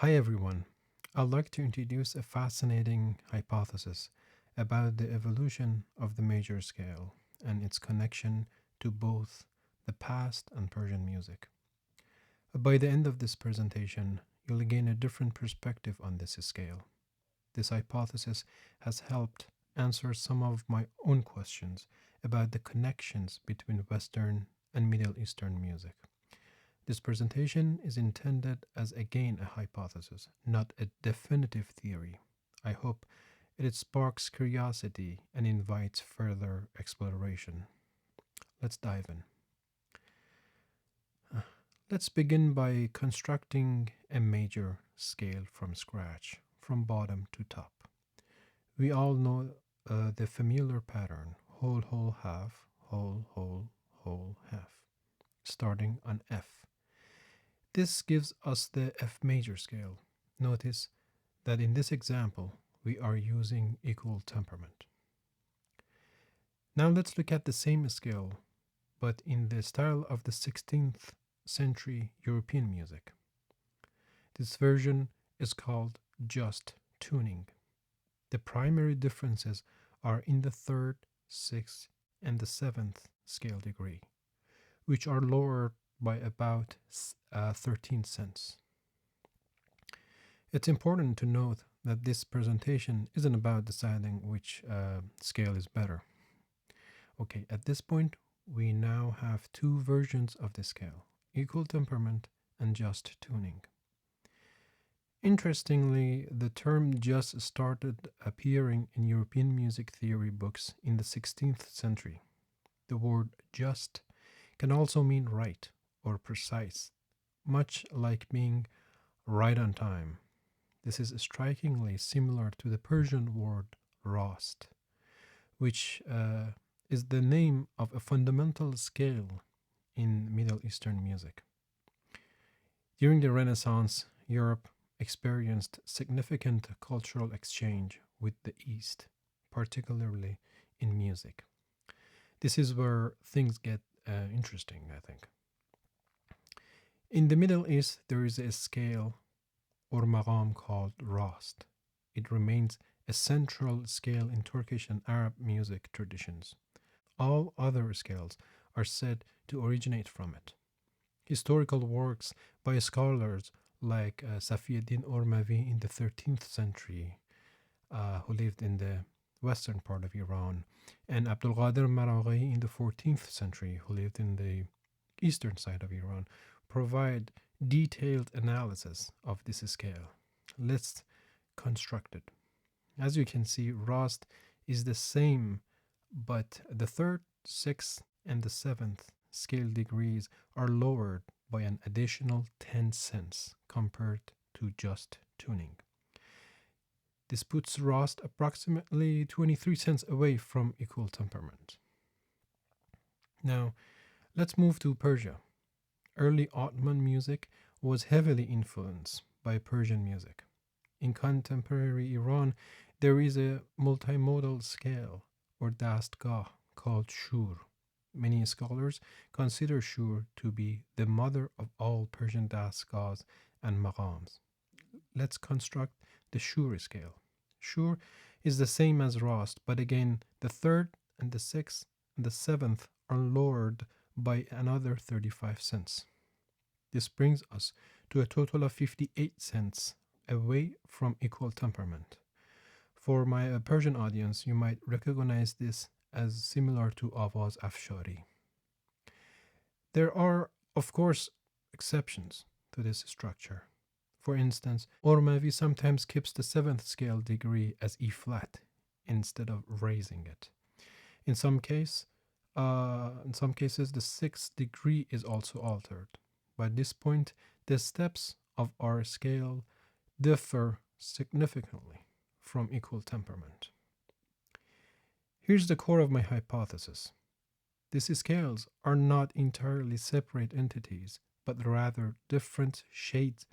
Hi everyone. I'd like to introduce a fascinating hypothesis about the evolution of the major scale and its connection to both the past and Persian music. By the end of this presentation, you'll gain a different perspective on this scale. This hypothesis has helped answer some of my own questions about the connections between Western and Middle Eastern music. This presentation is intended as again a hypothesis, not a definitive theory. I hope it sparks curiosity and invites further exploration. Let's dive in. Uh, Let's begin by constructing a major scale from scratch, from bottom to top. We all know the familiar pattern whole, whole, half, whole, half, starting on F. This gives us the F major scale. Notice that in this example, we are using equal temperament. Now let's look at the same scale, but in the style of the 16th century European music. This version is called just tuning. The primary differences are in the third, sixth, and the seventh scale degree, which are lowered by about 13 cents. It's important to note that this presentation isn't about deciding which scale is better. Okay, at this point, we now have two versions of the scale equal temperament and just tuning. Interestingly, the term just started appearing in European music theory books in the 16th century. The word just can also mean right or precise, much like being right on time. This is strikingly similar to the Persian word Rast, which is the name of a fundamental scale in Middle Eastern music. During the Renaissance, Europe experienced significant cultural exchange with the East, particularly in music. This is where things get interesting, I think. In the Middle East, there is a scale or maqam called Rast. It remains a central scale in Turkish and Arab music traditions. All other scales are said to originate from it. Historical works by scholars like Safieddin Ormavi in the 13th century, who lived in the western part of Iran, and Abdul Qadir Maraghi in the 14th century, who lived in the eastern side of Iran, provide detailed analysis of this scale. Let's construct it. As you can see, Rast is the same, but the third, sixth, and the seventh scale degrees are lowered by an additional 10 cents compared to just tuning. This puts Rast approximately 23 cents away from equal temperament. Now, let's move to Persia. Early Ottoman music was heavily influenced by Persian music. In contemporary Iran, there is a multimodal scale or Dastgah called Shur. Many scholars consider Shur to be the mother of all Persian Dastgahs and Maqams. Let's construct the Shur scale. Shur is the same as Rast, but again, the third and the sixth and the seventh are lowered by another 35 cents. This brings us to a total of 58 cents away from equal temperament. For my Persian audience, you might recognize this as similar to Avaz Afshari. There are, of course, exceptions to this structure. For instance, Ormavi sometimes keeps the seventh scale degree as E flat instead of raising it. In some cases, the sixth degree is also altered. By this point, the steps of our scale differ significantly from equal temperament. Here's the core of my hypothesis. These scales are not entirely separate entities, but rather different shades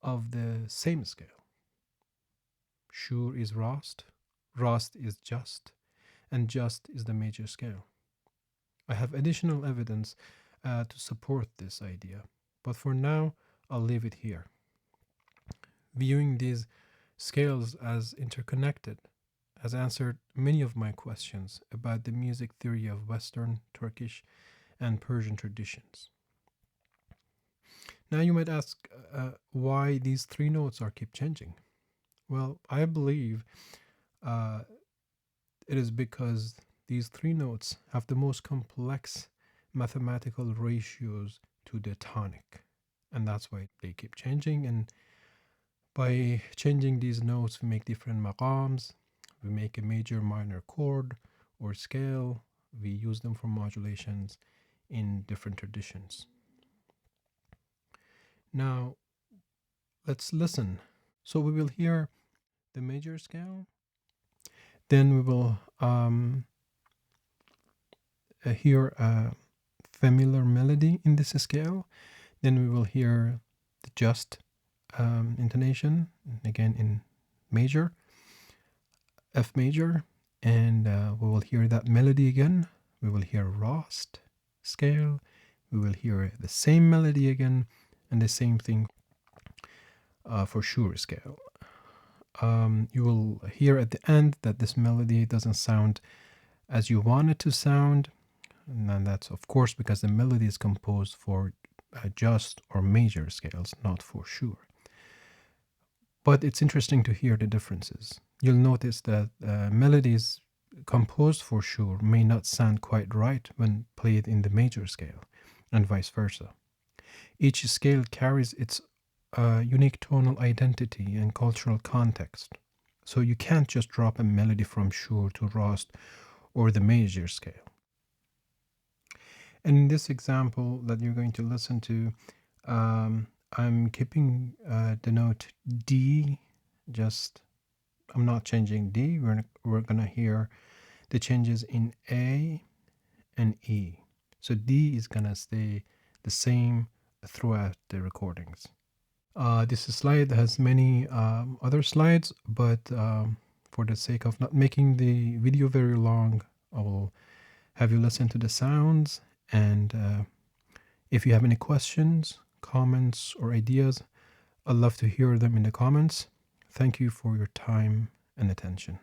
of the same scale. Shur is Rast, Rast is just, and just is the major scale. I have additional evidence to support this idea, but for now, I'll leave it here. Viewing these scales as interconnected has answered many of my questions about the music theory of Western, Turkish, and Persian traditions. Now, you might ask why these three notes are keep changing. Well, I believe uh, it is because these three notes have the most complex mathematical ratios to the tonic, and that's why they keep changing. And by changing these notes, we make different maqams, we make a major minor chord or scale, we use them for modulations in different traditions. Now, let's listen. So we will hear the major scale, then we will hear a familiar melody in this scale, then we will hear the just intonation, again in major, F major, and we will hear that melody again. We will hear Rast scale, we will hear the same melody again, and the same thing for Shur scale. You will hear at the end that this melody doesn't sound as you want it to sound, and that's of course because the melody is composed for just or major scales, not for Shur. But it's interesting to hear the differences. You'll notice that melodies composed for Shur may not sound quite right when played in the major scale, and vice versa. Each scale carries its unique tonal identity and cultural context. So you can't just drop a melody from Shur to Rast or the major scale. And in this example that you're going to listen to, I'm keeping the note D, just I'm not changing D. We're gonna hear the changes in A and E. So D is gonna stay the same throughout the recordings. This slide has many other slides, but for the sake of not making the video very long, I will have you listen to the sounds. And if you have any questions, comments, or ideas, I'd love to hear them in the comments. Thank you for your time and attention.